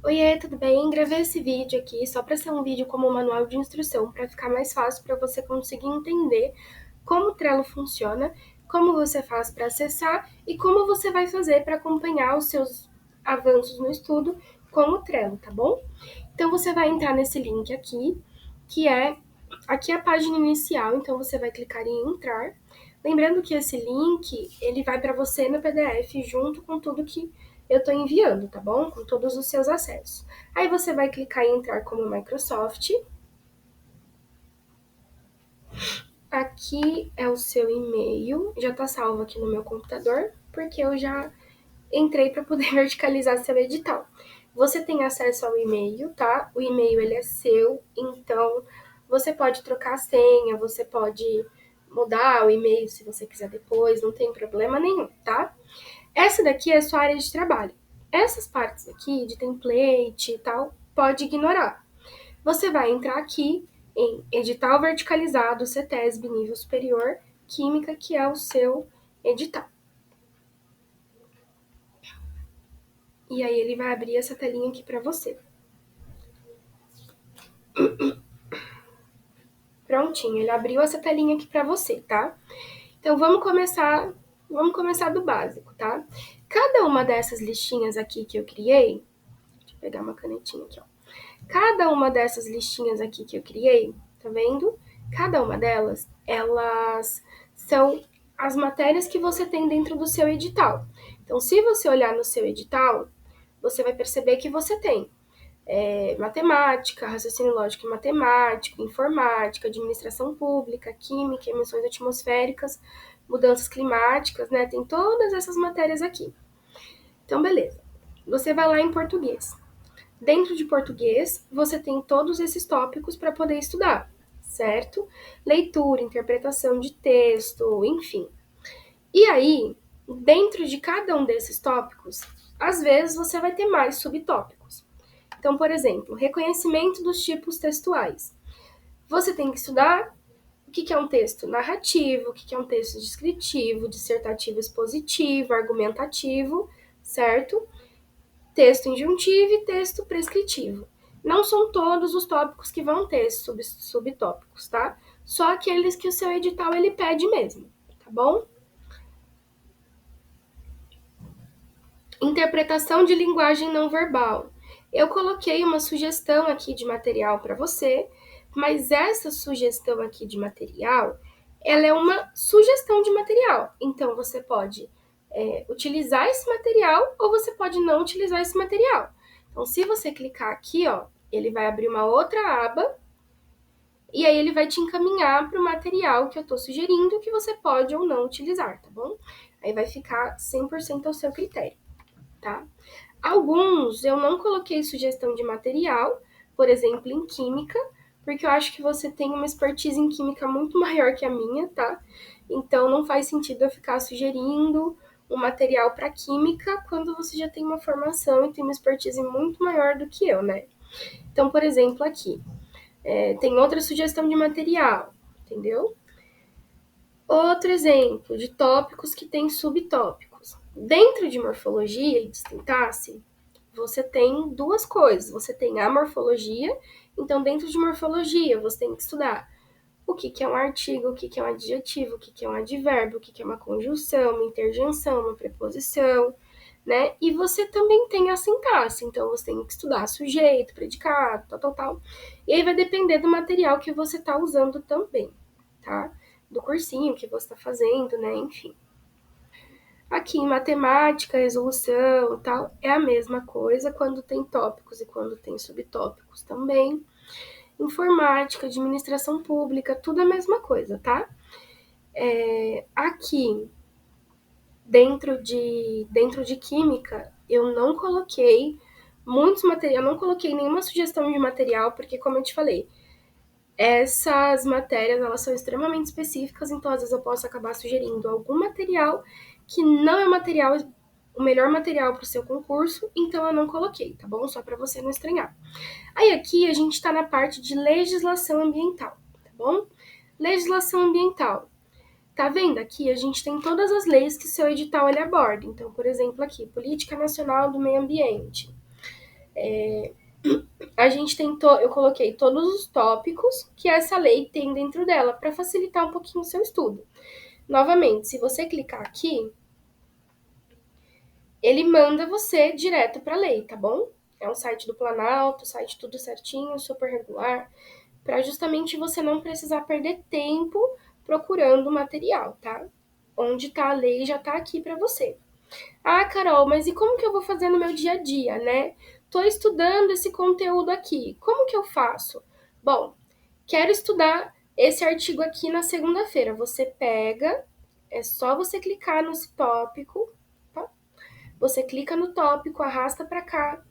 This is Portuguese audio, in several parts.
Oiê, tudo bem? Gravei esse vídeo aqui só para ser um vídeo como um manual de instrução, para ficar mais fácil para você conseguir entender como o Trello funciona, como você faz para acessar e como você vai fazer para acompanhar os seus avanços no estudo com o Trello, tá bom? Então você vai entrar nesse link aqui, que é aqui a página inicial, então você vai clicar em entrar. Lembrando que esse link, ele vai para você no PDF junto com tudo que eu estou enviando, tá bom? Com todos os seus acessos. Aí você vai clicar em entrar como Microsoft. Aqui é o seu e-mail, já está salvo aqui no meu computador, porque eu já entrei para poder verticalizar seu edital. Você tem acesso ao e-mail, tá? O e-mail ele é seu, então você pode trocar a senha, você pode mudar o e-mail se você quiser depois, não tem problema nenhum, tá? Essa daqui é a sua área de trabalho. Essas partes aqui de template e tal, pode ignorar. Você vai entrar aqui em edital verticalizado CETESB nível superior, química, que é o seu edital. E aí ele vai abrir essa telinha aqui para você. Prontinho, ele abriu essa telinha aqui para você, tá? Então vamos começar do básico, tá? Cada uma dessas listinhas aqui que eu criei, deixa eu pegar uma canetinha aqui, ó. Cada uma dessas listinhas aqui que eu criei, tá vendo? Cada uma delas, elas são as matérias que você tem dentro do seu edital. Então, se você olhar no seu edital, você vai perceber que você tem matemática, raciocínio lógico e matemático, informática, administração pública, química, emissões atmosféricas, mudanças climáticas, né? Tem todas essas matérias aqui. Então, beleza. Você vai lá em português. Dentro de português, você tem todos esses tópicos para poder estudar, certo? Leitura, interpretação de texto, enfim. E aí, dentro de cada um desses tópicos, às vezes você vai ter mais subtópicos. Então, por exemplo, reconhecimento dos tipos textuais. Você tem que estudar o que é um texto narrativo, o que é um texto descritivo, dissertativo expositivo, argumentativo, certo? Texto injuntivo e texto prescritivo. Não são todos os tópicos que vão ter subtópicos, tá? Só aqueles que o seu edital ele pede mesmo, tá bom? Interpretação de linguagem não verbal. Eu coloquei uma sugestão aqui de material para você, mas essa sugestão aqui de material, ela é uma sugestão de material. Então, você pode utilizar esse material ou você pode não utilizar esse material. Então, se você clicar aqui, ó, ele vai abrir uma outra aba e aí ele vai te encaminhar para o material que eu estou sugerindo que você pode ou não utilizar, tá bom? Aí vai ficar 100% ao seu critério, tá? Alguns eu não coloquei sugestão de material, por exemplo, em química, porque eu acho que você tem uma expertise em química muito maior que a minha, tá? Então não faz sentido eu ficar sugerindo um material para química quando você já tem uma formação e tem uma expertise muito maior do que eu, né? Então, por exemplo, aqui, tem outra sugestão de material, entendeu? Outro exemplo de tópicos que tem subtópicos. Dentro de morfologia e de sintaxe, você tem duas coisas. Você tem a morfologia, então dentro de morfologia você tem que estudar o que é um artigo, o que é um adjetivo, o que é um advérbio, o que é uma conjunção, uma interjeição, uma preposição, né? E você também tem a sintaxe, então você tem que estudar sujeito, predicado, tal. E aí vai depender do material que você está usando também, tá? Do cursinho que você está fazendo, né? Enfim. Aqui em matemática, resolução e tal, é a mesma coisa quando tem tópicos e quando tem subtópicos também. Informática, administração pública, tudo a mesma coisa, tá? Aqui, dentro de química, eu não coloquei muitos materiais, eu não coloquei nenhuma sugestão de material, porque como eu te falei, essas matérias, elas são extremamente específicas, então às vezes eu posso acabar sugerindo algum material que não é o melhor material para o seu concurso, então eu não coloquei, tá bom? Só para você não estranhar. Aí aqui a gente está na parte de legislação ambiental, tá bom? Legislação ambiental. Tá vendo? Aqui a gente tem todas as leis que o seu edital ele aborda. Então, por exemplo, aqui, Política Nacional do Meio Ambiente. Eu coloquei todos os tópicos que essa lei tem dentro dela, para facilitar um pouquinho o seu estudo. Novamente, se você clicar aqui, ele manda você direto para a lei, tá bom? É um site do Planalto, site tudo certinho, super regular, para justamente você não precisar perder tempo procurando o material, tá? Onde tá a lei já tá aqui para você. Ah, Carol, mas e como que eu vou fazer no meu dia a dia, né? Tô estudando esse conteúdo aqui. Como que eu faço? Bom, quero estudar esse artigo aqui na segunda-feira. Você pega, é só você clicar nesse tópico, tá? Você clica no tópico, arrasta para cá.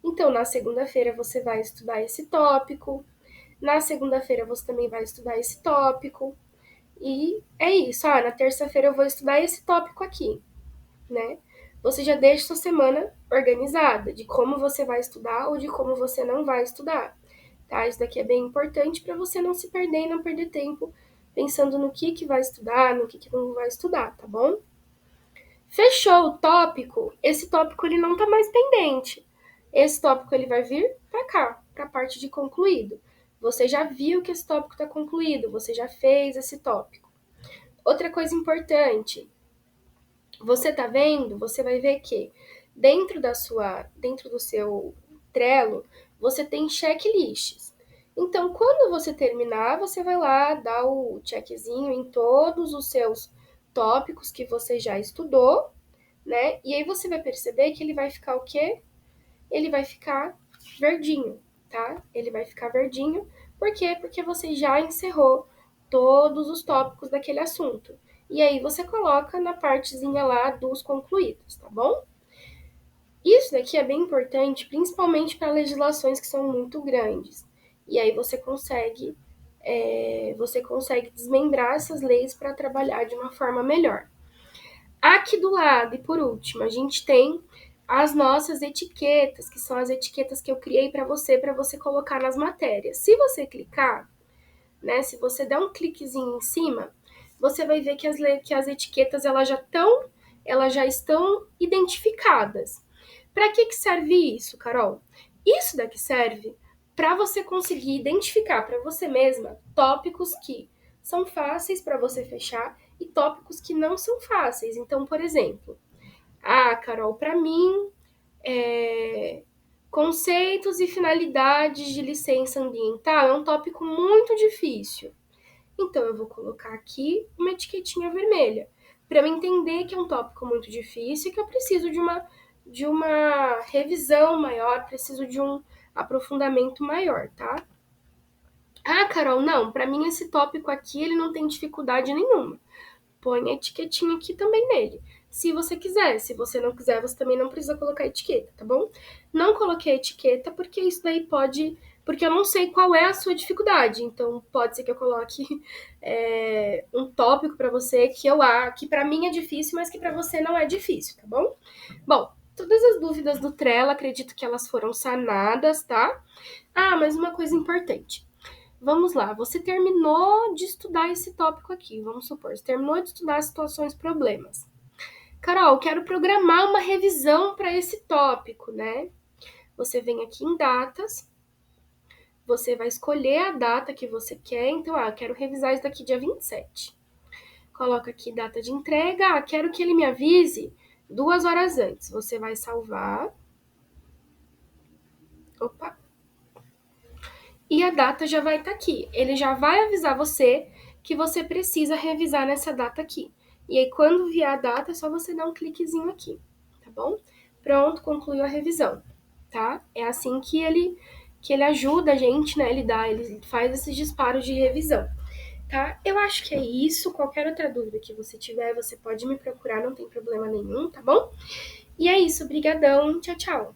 Então, na segunda-feira você vai estudar esse tópico. Na segunda-feira você também vai estudar esse tópico. E é isso. Ah, na terça-feira eu vou estudar esse tópico aqui, né? Você já deixa sua semana organizada de como você vai estudar ou de como você não vai estudar, tá? Isso daqui é bem importante para você não se perder e não perder tempo pensando no que vai estudar, no que não vai estudar, tá bom? Fechou o tópico, esse tópico ele não tá mais pendente. Esse tópico ele vai vir para cá, para a parte de concluído. Você já viu que esse tópico está concluído, você já fez esse tópico. Outra coisa importante, você tá vendo? Você vai ver que dentro do seu Trello, você tem checklists. Então, quando você terminar, você vai lá dar o checkzinho em todos os seus tópicos que você já estudou, né? E aí você vai perceber que ele vai ficar o quê? Ele vai ficar verdinho, tá? Ele vai ficar verdinho. Por quê? Porque você já encerrou todos os tópicos daquele assunto. E aí você coloca na partezinha lá dos concluídos, tá bom? Isso daqui é bem importante, principalmente para legislações que são muito grandes. E aí você consegue desmembrar essas leis para trabalhar de uma forma melhor. Aqui do lado, e por último, a gente tem as nossas etiquetas, que são as etiquetas que eu criei para você colocar nas matérias. Se você clicar, né, se você der um cliquezinho em cima, você vai ver que as etiquetas elas já estão identificadas. Para que serve isso, Carol? Isso daqui serve para você conseguir identificar para você mesma tópicos que são fáceis para você fechar e tópicos que não são fáceis. Então, por exemplo, Carol, para mim, conceitos e finalidades de licença ambiental é um tópico muito difícil. Então, eu vou colocar aqui uma etiquetinha vermelha para eu entender que é um tópico muito difícil e que eu preciso de uma revisão maior, preciso de um aprofundamento maior, tá? Carol, não, para mim esse tópico aqui ele não tem dificuldade nenhuma. Põe a etiquetinha aqui também nele. Se você quiser, se você não quiser, você também não precisa colocar etiqueta, tá bom? Não coloquei etiqueta porque isso daí pode. Porque eu não sei qual é a sua dificuldade. Então, pode ser que eu coloque um tópico para você que para mim é difícil, mas que para você não é difícil, tá bom? Bom, todas as dúvidas do Trello, acredito que elas foram sanadas, tá? Mas uma coisa importante. Vamos lá, você terminou de estudar esse tópico aqui, vamos supor, você terminou de estudar situações problemas. Carol, quero programar uma revisão para esse tópico, né? Você vem aqui em datas, você vai escolher a data que você quer, então, quero revisar isso daqui dia 27. Coloca aqui data de entrega, quero que ele me avise 2 horas antes. Você vai salvar. Opa, e a data já vai estar aqui. Ele já vai avisar você que você precisa revisar nessa data aqui. E aí, quando vier a data, é só você dar um cliquezinho aqui, tá bom? Pronto, concluiu a revisão, tá? É assim que ele ajuda a gente, né? Ele faz esses disparos de revisão, tá? Eu acho que é isso. Qualquer outra dúvida que você tiver, você pode me procurar, não tem problema nenhum, tá bom? E é isso, brigadão, tchau, tchau.